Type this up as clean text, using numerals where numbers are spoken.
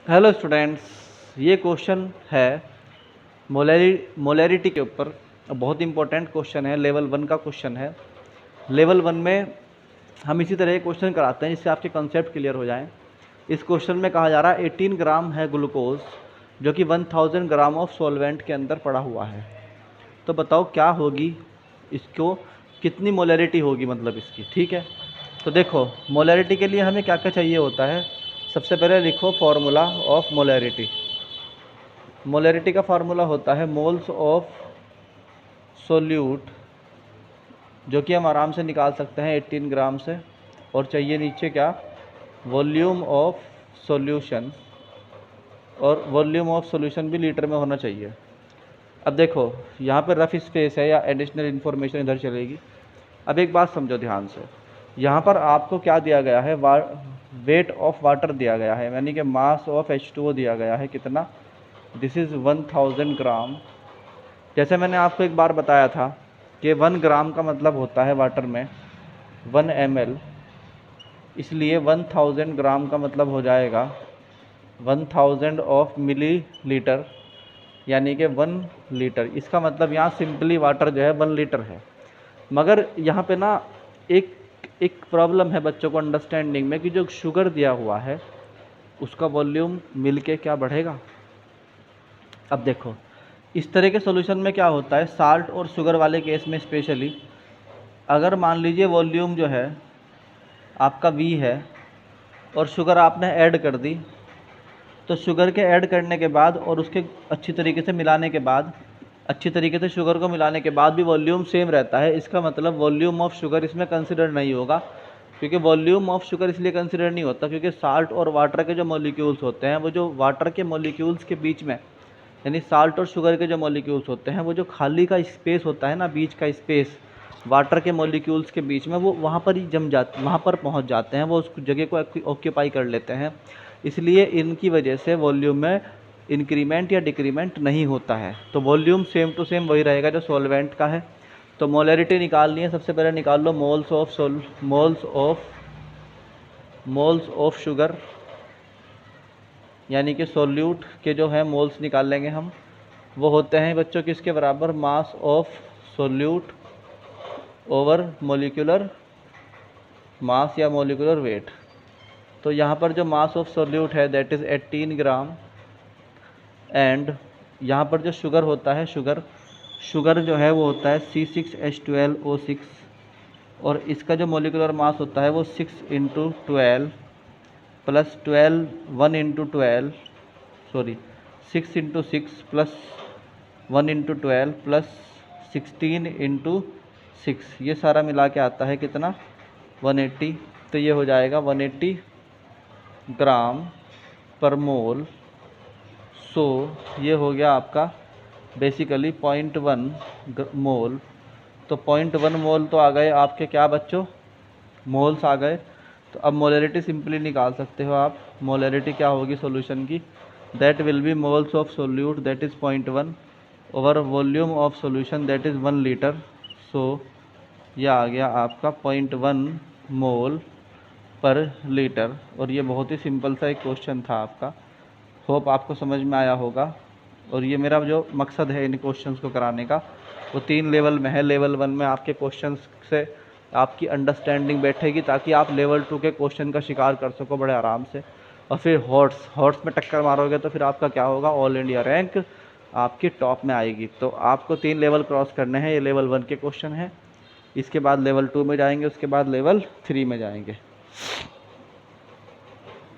Hello students, ये question है molarity के ऊपर। बहुत इंपॉर्टेंट क्वेश्चन है, लेवल 1 का क्वेश्चन है। लेवल 1 में हम इसी तरह के क्वेश्चन कराते हैं जिससे आपके कॉन्सेप्ट क्लियर हो जाएं। इस क्वेश्चन में कहा जा रहा है 18 ग्राम है ग्लूकोज जो कि 1000 ग्राम ऑफ सॉल्वेंट के अंदर पड़ा हुआ है। तो बताओ क्या होगी, इसको कितनी मोलैरिटी होगी, मतलब इसकी। ठीक है, तो देखो मोलैरिटी के लिए हमें क्या क्या चाहिए होता है। सबसे पहले लिखो फॉर्मूला ऑफ मोलैरिटी। मोलैरिटी का फार्मूला होता है मोल्स ऑफ सोल्यूट, जो कि हम आराम से निकाल सकते हैं 18 ग्राम से। और चाहिए नीचे क्या, वॉल्यूम ऑफ सॉल्यूशन, और वॉल्यूम ऑफ सॉल्यूशन भी लीटर में होना चाहिए। अब देखो यहाँ पर रफ स्पेस है या एडिशनल इन्फॉर्मेशन इधर चलेगी। अब एक बात समझो ध्यान से, यहाँ पर आपको क्या दिया गया है, वेट ऑफ वाटर दिया गया है, यानी कि मास ऑफ H2O दिया गया है। कितना? दिस इज़ 1000 ग्राम। जैसे मैंने आपको एक बार बताया था कि 1 ग्राम का मतलब होता है वाटर में 1 ml, इसलिए 1000 ग्राम का मतलब हो जाएगा 1000 ऑफ मिली लीटर, यानी कि 1 लीटर। इसका मतलब यहाँ सिंपली वाटर जो है 1 लीटर है। मगर यहाँ पे ना एक एक प्रॉब्लम है बच्चों को अंडरस्टैंडिंग में कि जो शुगर दिया हुआ है उसका वॉल्यूम मिल के क्या बढ़ेगा। अब देखो इस तरह के सॉल्यूशन में क्या होता है, साल्ट और शुगर वाले केस में स्पेशली, अगर मान लीजिए वॉल्यूम जो है आपका V है और शुगर आपने ऐड कर दी, तो शुगर के ऐड करने के बाद और उसके अच्छी तरीके से मिलाने के बाद, अच्छी तरीके से शुगर को मिलाने के बाद भी वॉल्यूम सेम रहता है। इसका मतलब वॉल्यूम ऑफ शुगर इसमें कंसिडर नहीं होगा, क्योंकि वॉल्यूम ऑफ शुगर इसलिए कंसिडर नहीं होता क्योंकि साल्ट और वाटर के जो मॉलिक्यूल्स होते हैं वो जो वाटर के मॉलिक्यूल्स के बीच में, यानी साल्ट और शुगर के जो मॉलिक्यूल्स होते हैं वो जो खाली का स्पेस होता है ना, बीच का स्पेस वाटर के मॉलिक्यूल्स के बीच में, वो वहाँ पर ही जम जाते, वहाँ पर पहुँच जाते हैं, वो उस जगह को ऑक्यूपाई कर लेते हैं। इसलिए इनकी वजह से वॉल्यूम में इंक्रीमेंट या डिक्रीमेंट नहीं होता है। तो वॉल्यूम सेम टू सेम वही रहेगा जो सॉल्वेंट का है। तो मोलैरिटी निकालनी है, सबसे पहले निकाल लो मोल्स ऑफ शुगर, यानी कि सोल्यूट के जो है मोल्स निकाल लेंगे हम। वो होते हैं बच्चों किसके बराबर, mass of solute over molecular mass या मोलिकुलर वेट। तो यहाँ पर जो मास ऑफ सोल्यूट है दैट इज़ 18 ग्राम, एंड यहाँ पर जो शुगर होता है, शुगर जो है वो होता है C6H12O6, और इसका जो मोलिकुलर मास होता है वो 6 × 12 प्लस 12 1 × 12 सॉरी 6 × 6 प्लस 1 × 12 प्लस 16 × 6, ये सारा मिला के आता है कितना, 180। तो ये हो जाएगा 180 ग्राम पर मोल। सो ये हो गया आपका बेसिकली 0.1 मोल। तो 0.1 मोल तो आ गए आपके क्या बच्चों, मोल्स आ गए। तो अब मोलैरिटी सिंपली निकाल सकते हो आप। मोलैरिटी क्या होगी सॉल्यूशन की, that will be moles of solute that is 0.1 over volume of solution that is 1 litre. So ये आ गया आपका 0.1 मोल पर लीटर। और ये बहुत ही सिंपल सा एक क्वेश्चन था आपका, होप आपको समझ में आया होगा। और ये मेरा जो मकसद है इन क्वेश्चंस को कराने का वो 3 लेवल में है। लेवल 1 में आपके क्वेश्चंस से आपकी अंडरस्टैंडिंग बैठेगी ताकि आप लेवल 2 के क्वेश्चन का शिकार कर सको बड़े आराम से। और फिर हॉर्स में टक्कर मारोगे तो फिर आपका क्या होगा, ऑल इंडिया रैंक आपकी टॉप में आएगी। तो आपको 3 लेवल क्रॉस करने हैं, ये लेवल 1 के क्वेश्चन हैं। इसके बाद लेवल 2 में जाएंगे, उसके बाद लेवल 3 में जाएंगे।